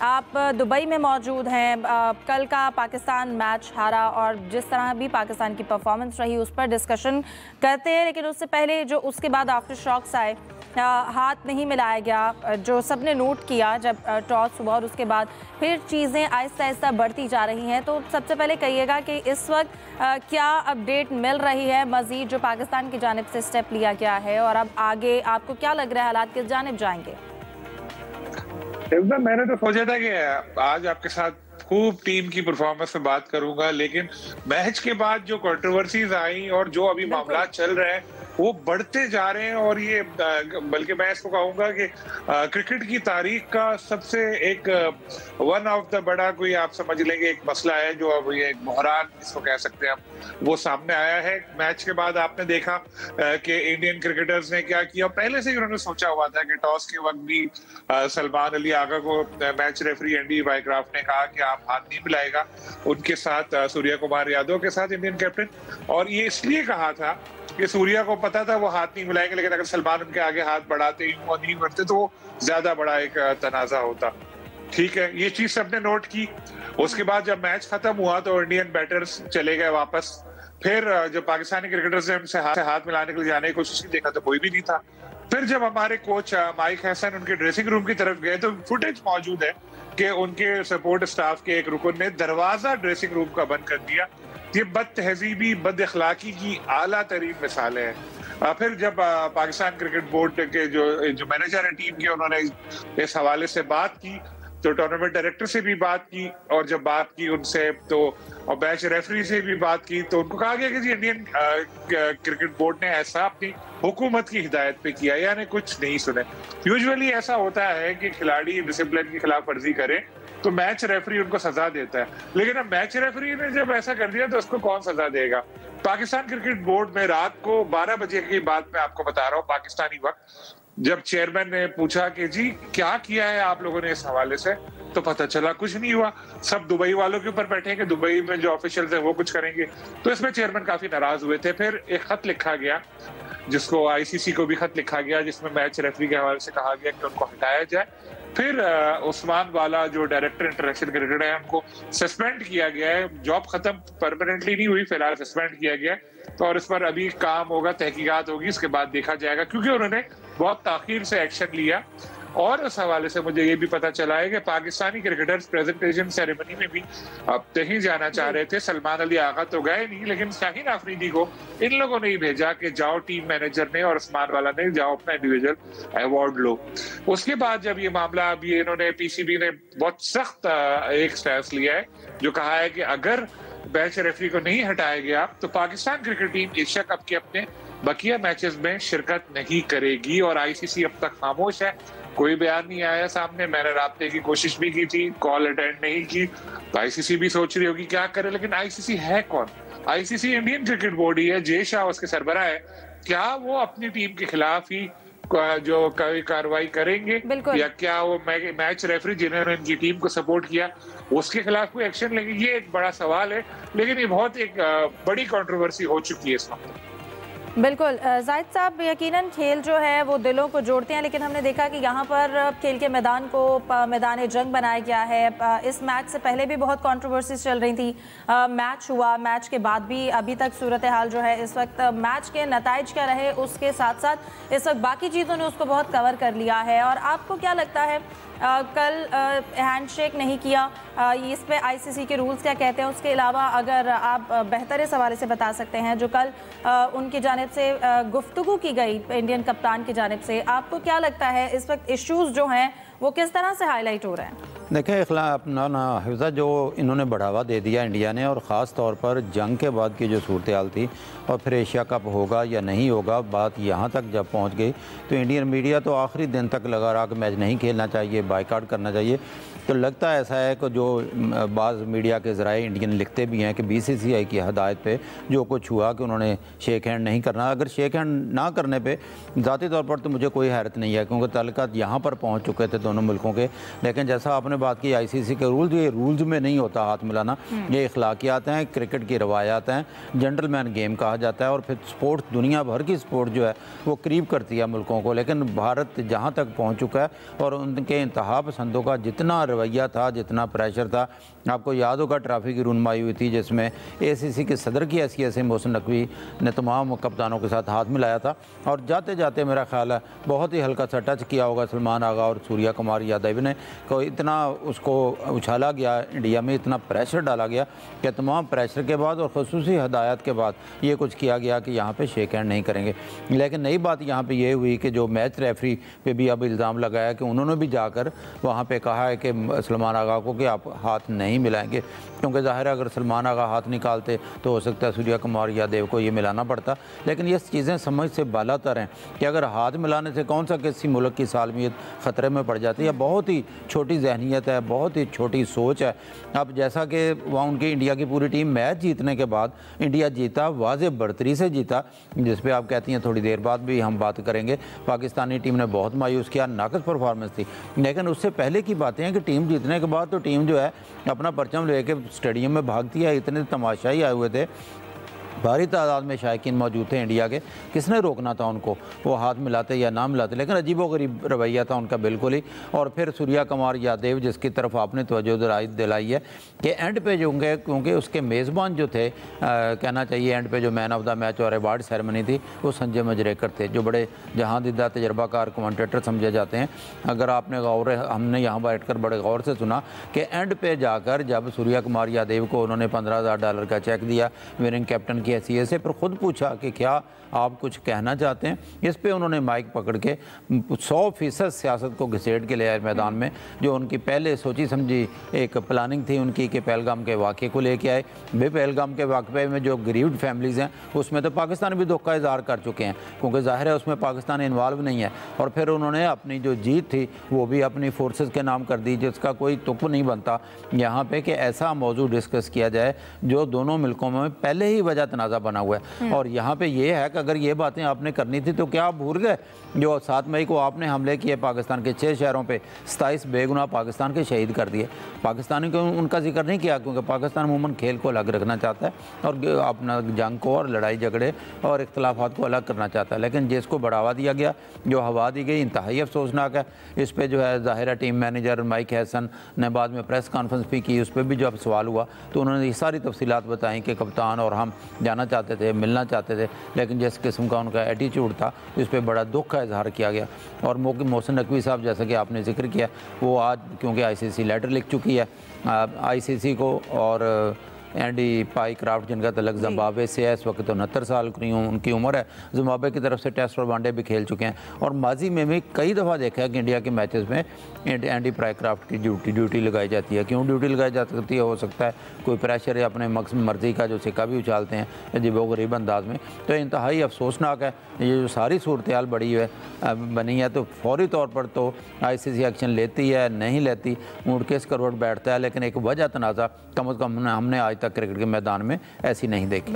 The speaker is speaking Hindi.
आप दुबई में मौजूद हैं। कल का पाकिस्तान मैच हारा और जिस तरह भी पाकिस्तान की परफॉर्मेंस रही उस पर डिस्कशन करते हैं, लेकिन उससे पहले जो उसके बाद आफ्टर शॉक्स आए, हाथ नहीं मिलाया गया, जो सबने नोट किया जब टॉस हुआ और उसके बाद फिर चीज़ें आहिस्ता आहिस्ता बढ़ती जा रही हैं। तो सबसे पहले कहिएगा कि इस वक्त क्या अपडेट मिल रही है मज़ीद जो पाकिस्तान की जानिब से स्टेप लिया गया है, और अब आगे आपको क्या लग रहा है हालात किस जानिब जाएंगे? मैंने तो सोचा था कि आज आपके साथ खूब टीम की परफॉर्मेंस पे बात करूंगा, लेकिन मैच के बाद जो कंट्रोवर्सीज आई और जो अभी मामला चल रहे हैं वो बढ़ते जा रहे हैं, और ये बल्कि मैं इसको कहूंगा कि क्रिकेट की तारीख का सबसे एक वन ऑफ द बड़ा कोई आप समझ लेंगे एक मसला है, जो अब ये एक बहरान इसको कह सकते हैं हम, वो सामने आया है। मैच के बाद आपने देखा कि इंडियन क्रिकेटर्स ने क्या किया। पहले से ही उन्होंने सोचा हुआ था कि टॉस के वक्त भी सलमान अली आगा को मैच रेफरी एंडी वाइक्राफ्ट ने कहा कि आप हाथ नहीं मिलाएगा उनके साथ, सूर्या कुमार यादव के साथ इंडियन कैप्टन, और ये इसलिए कहा था कि सूर्या को पता था वो हाथ नहीं मिलाएंगे, लेकिन अगर सलमान उनके आगे हाथ बढ़ाते यूं नहीं करते तो ज्यादा बड़ा एक तनाजा होता। ठीक है, ये चीज सबने नोट की। उसके बाद जब मैच खत्म हुआ तो इंडियन बैटर्स चले गए वापस। फिर जब पाकिस्तानी क्रिकेटर्स ने उनसे हाथ मिलाने के लिए जाने की कोशिश की, देखा तो कोई भी नहीं था। फिर जब हमारे कोच माइक हसन उनके ड्रेसिंग रूम की तरफ गए तो फुटेज मौजूद है कि उनके सपोर्ट स्टाफ के एक रुकन ने दरवाजा ड्रेसिंग रूम का बंद कर दिया। ये बद तहजीबी, बद अखलाकी की आला तरीन मिसालें हैं। फिर जब पाकिस्तान क्रिकेट बोर्ड के जो मैनेजर है टीम के, उन्होंने इस हवाले से बात की, तो टूर्नामेंट डायरेक्टर से भी बात की, और जब बात की उनसे तो और मैच रेफरी से भी बात की, तो उनको कहा गया कि जी इंडियन क्रिकेट बोर्ड ने ऐसा अपनी हुकूमत की हिदायत पे किया, यानी कुछ नहीं सुने। यूजुअली ऐसा होता है कि खिलाड़ी डिसिप्लिन की खिलाफ वर्जी करे तो मैच रेफरी उनको सजा देता है, लेकिन अब मैच रेफरी ने जब ऐसा कर दिया तो उसको कौन सजा देगा? पाकिस्तान क्रिकेट बोर्ड में रात को 12 बजे की बात मैं आपको बता रहा हूँ पाकिस्तानी वक्त, जब चेयरमैन ने पूछा कि जी क्या किया है आप लोगों ने इस हवाले से, तो पता चला कुछ नहीं हुआ। सब दुबई वालों के ऊपर बैठे कि दुबई में जो ऑफिशियल्स हैं वो कुछ करेंगे। तो इसमें चेयरमैन काफी नाराज हुए थे। फिर एक खत लिखा गया, जिसको आईसीसी को भी खत लिखा गया, जिसमें मैच रेफरी के हवाले से कहा गया कि उनको हटाया जाए। फिर उस्मान वाला जो डायरेक्टर इंटरनेशनल क्रिकेट है, उनको सस्पेंड किया गया है। जॉब खत्म परमानेंटली नहीं हुई, फिलहाल सस्पेंड किया गया है। तो और इस पर अभी काम होगा, तहकीकात होगी, इसके बाद देखा जाएगा, क्योंकि उन्होंने बहुत ताखीर से एक्शन लिया। और उस हवाले से मुझे ये भी पता चला है कि पाकिस्तानी क्रिकेटर्स प्रेजेंटेशन सेरेमनी में भी अब नहीं जाना चाह रहे थे। सलमान अली आगा तो गए नहीं, लेकिन शाहीन आफरीदी को इन लोगों ने ही भेजा कि जाओ, टीम मैनेजर ने और उस्मान वाला ने, जाओ अपना इंडिविजुअल अवार्ड लो। उसके बाद जब ये मामला, अब ये इन्होंने पीसीबी ने बहुत सख्त एक स्टैंस लिया है, जो कहा है कि अगर मैच रेफरी को नहीं हटाया गया तो Pakistan cricket team Asia cup के अपने बकिया मैचेस में शिरकत नहीं करेगी। और आईसीसी अब तक खामोश है, कोई बयान नहीं आया सामने। मैंने राब्ते की कोशिश भी की थी, कॉल अटेंड नहीं की, तो आईसीसी भी सोच रही होगी क्या करे, लेकिन आईसीसी है कौन? आईसीसी इंडियन क्रिकेट बोर्ड ही है, जय शाह उसके सरबराह है। क्या वो अपनी टीम के खिलाफ ही जो कार्रवाई करेंगे, या क्या वो मैच रेफरी जिन्होंने इनकी टीम को सपोर्ट किया उसके खिलाफ कोई एक्शन लेंगे? ये एक बड़ा सवाल है, लेकिन ये बहुत एक बड़ी कंट्रोवर्सी हो चुकी है इस वक्त। बिल्कुल जाहिद साहब, यकीनन खेल जो है वो दिलों को जोड़ते हैं, लेकिन हमने देखा कि यहाँ पर खेल के मैदान को मैदान जंग बनाया गया है। इस मैच से पहले भी बहुत कंट्रोवर्सीज चल रही थी, मैच हुआ, मैच के बाद भी अभी तक सूरत हाल जो है इस वक्त, मैच के नताइज क्या रहे उसके साथ साथ इस वक्त बाकी चीज़ों ने उसको बहुत कवर कर लिया है। और आपको क्या लगता है, कल हैंडशेक नहीं किया, इस पे आईसीसी के रूल्स क्या कहते हैं? उसके अलावा अगर आप बेहतर इस हवाले से बता सकते हैं, जो कल उनकी जानिब से गुफ्तगू की गई इंडियन कप्तान की जानिब से, आपको क्या लगता है इस वक्त इश्यूज़ जो हैं वो किस तरह से हाईलाइट हो रहे हैं? देखिए, अपना हिफ्ज़ा जो इन्होंने बढ़ावा दे दिया इंडिया ने, और ख़ास तौर पर जंग के बाद की जो सूरत हाल थी और फिर एशिया कप होगा या नहीं होगा, बात यहाँ तक जब पहुँच गई तो इंडियन मीडिया तो आखिरी दिन तक लगा रहा कि मैच नहीं खेलना चाहिए, बाइकआउट करना चाहिए। तो लगता है ऐसा है कि जो बाज़ मीडिया के ज़राए इंडियन लिखते भी हैं कि बीसीसीआई की हदायत पे जो कुछ हुआ कि उन्होंने शेक हैंड नहीं करना। अगर शेक हैंड ना करने पे ज़ाती तौर पर तो मुझे कोई हैरत नहीं है, क्योंकि ताल्लुकात यहाँ पर पहुँच चुके थे दोनों दोनों मुल्कों के। लेकिन जैसा आपने बात की ICC के रूल्स, ये रूल्स में नहीं होता हाथ मिलाना, ये इखलाकियात हैं, क्रिकेट की रवायात हैं, जेंटलमैन गेम कहा जाता है। और फिर स्पोर्ट्स, दुनिया भर की स्पोर्ट जो है वो करीब करती है मुल्कों को। लेकिन भारत जहाँ तक पहुँच चुका है और उनके इंतहा पसंदों का जितना रवैया था, जितना प्रेशर था, आपको याद होगा ट्रॉफी की रूनमाई हुई थी जिसमें ACC के सदर की हैसियत से मोहसिन नकवी ने तमाम कप्तानों के साथ हाथ मिलाया था। और जाते जाते मेरा ख्याल है बहुत ही हल्का सा टच किया होगा सलमान आगा और सूर्या कुमार यादव ने, को इतना उसको उछाला गया, इंडिया में इतना प्रेशर डाला गया कि तमाम प्रेशर के बाद और ख़ुसूसी हदायत के बाद ये कुछ किया गया कि यहाँ पे शेक हैंड नहीं करेंगे। लेकिन नई बात यहाँ पे ये हुई कि जो मैच रेफरी पे भी अब इल्ज़ाम लगाया कि उन्होंने भी जाकर वहाँ पे कहा है कि सलमान आगा को कि आप हाथ नहीं मिलाएंगे, क्योंकि ज़ाहिर है अगर सलमान आगा हाथ निकालते तो हो सकता है सूर्या कुमार यादव को ये मिलाना पड़ता। लेकिन ये चीज़ें समझ से बालातर हैं कि अगर हाथ मिलाने से कौन सा किसी मुल्क की सालमियत ख़तरे में पड़ जाती है। बहुत ही छोटी जहनीत है, बहुत ही छोटी सोच है। अब जैसा कि वहाँ उनकी इंडिया की पूरी टीम मैच जीतने के बाद इंडिया जीता, वाज़े बढ़तरी से जीता, जिस पे आप कहती हैं थोड़ी देर बाद भी हम बात करेंगे। पाकिस्तानी टीम ने बहुत मायूस किया, नाक़िस परफॉर्मेंस थी। लेकिन उससे पहले की बातें हैं कि टीम जीतने के बाद तो टीम जो है अपना परचम लेके स्टेडियम में भागती है। इतने तमाशाई आए हुए थे, भारी तादाद में शायकीन मौजूद थे इंडिया के, किसने रोकना था उनको, वो हाथ मिलाते या ना मिलाते। लेकिन अजीबोगरीब रवैया था उनका बिल्कुल ही। और फिर सूर्या कुमार यादव, जिसकी तरफ आपने तवज्जो दिलाई है कि एंड पे जो होंगे, क्योंकि उसके मेज़बान जो थे, कहना चाहिए एंड पे जो मैन ऑफ द मैच और अवार्ड सेरेमनी थी वो संजय मंजरेकर थे, जो बड़े जहां दीदा तजर्बाकार कमेंटेटर समझे जाते हैं। अगर आपने हमने यहाँ बैठ कर बड़े गौर से सुना कि एंड पे जाकर जब सूर्या कुमार यादव को उन्होंने $15,000 का चेक दिया विनिंग कैप्टन की हैसियत से, पर खुद पूछा कि क्या आप कुछ कहना चाहते हैं, इस पे उन्होंने माइक पकड़ के 100% सियासत को घसीट के ले आए मैदान में। जो उनकी पहले सोची समझी एक प्लानिंग थी उनकी कि पहलगाम के वाक़े को लेके आए। पहलगाम के वाक़े में जो गरीब फैमिलीज़ हैं उसमें तो पाकिस्तान भी दुख का इज़हार कर चुके हैं, क्योंकि ज़ाहिर है उसमें पाकिस्तान इन्वॉल्व नहीं है। और फिर उन्होंने अपनी जो जीत थी वो भी अपनी फोर्सेस के नाम कर दी, जिसका कोई तुक नहीं बनता यहाँ पे कि ऐसा मौजू डिस्कस किया जाए जो दोनों मुल्कों में पहले ही वजह तनाज़ा बना हुआ है। और यहाँ पे ये है कि अगर ये बातें आपने करनी थी तो क्या आप भूल गए जो 7 मई को आपने हमले किए पाकिस्तान के 6 शहरों पे, 27 बेगुनाह पाकिस्तान के शहीद कर दिए। पाकिस्तानी को उनका जिक्र नहीं किया, क्योंकि पाकिस्तान अमूमन खेल को अलग रखना चाहता है और अपना जंग को और लड़ाई झगड़े और इख्तलाफात को अलग करना चाहता है। लेकिन जिसको बढ़ावा दिया गया, जो हवा दी गई, इंतहाई अफसोसनाक है। इस पर जो है ज़ाहिर टीम मैनेजर माइक हैसन ने बाद में प्रेस कॉन्फ्रेंस भी की, उस पर भी जब सवाल हुआ तो उन्होंने ये सारी तफसीलात बताई कि कप्तान और हम जाना चाहते थे, मिलना चाहते थे, लेकिन जिस किस्म का उनका एटीट्यूड था इस पर बड़ा दुख का इजहार किया गया। और मोहसिन नकवी साहब, जैसा कि आपने जिक्र किया, वो आज क्योंकि ICC लेटर लिख चुकी है ICC को, और एंडी पाईक्राफ्ट जिनका तलक जिम्बाब्वे से है, इस वक्त 69 साल की उनकी उम्र है। जिम्बाब्वे की तरफ से टेस्ट और वनडे भी खेल चुके हैं। और माजी में भी कई दफ़ा देखा है कि इंडिया के मैचेस में एंडी पाईक्राफ्ट की ड्यूटी लगाई जाती है। क्यों ड्यूटी लगाई जा सकती है? हो सकता है कोई प्रेशर या अपने मर्ज़ी का जो सिक्का भी उछालते हैं अजीबोगरीब अंदाज में। तो इंतहाई अफसोसनाक है ये जो सारी सूरत हाल बनी है। तो फौरी तौर पर तो ICC एक्शन लेती है, नहीं लेती, ऊँट केस करवट बैठता है। लेकिन एक वजह तनाज़ा कम अज़ कम हमने आज तक क्रिकेट के मैदान में ऐसी नहीं देखी।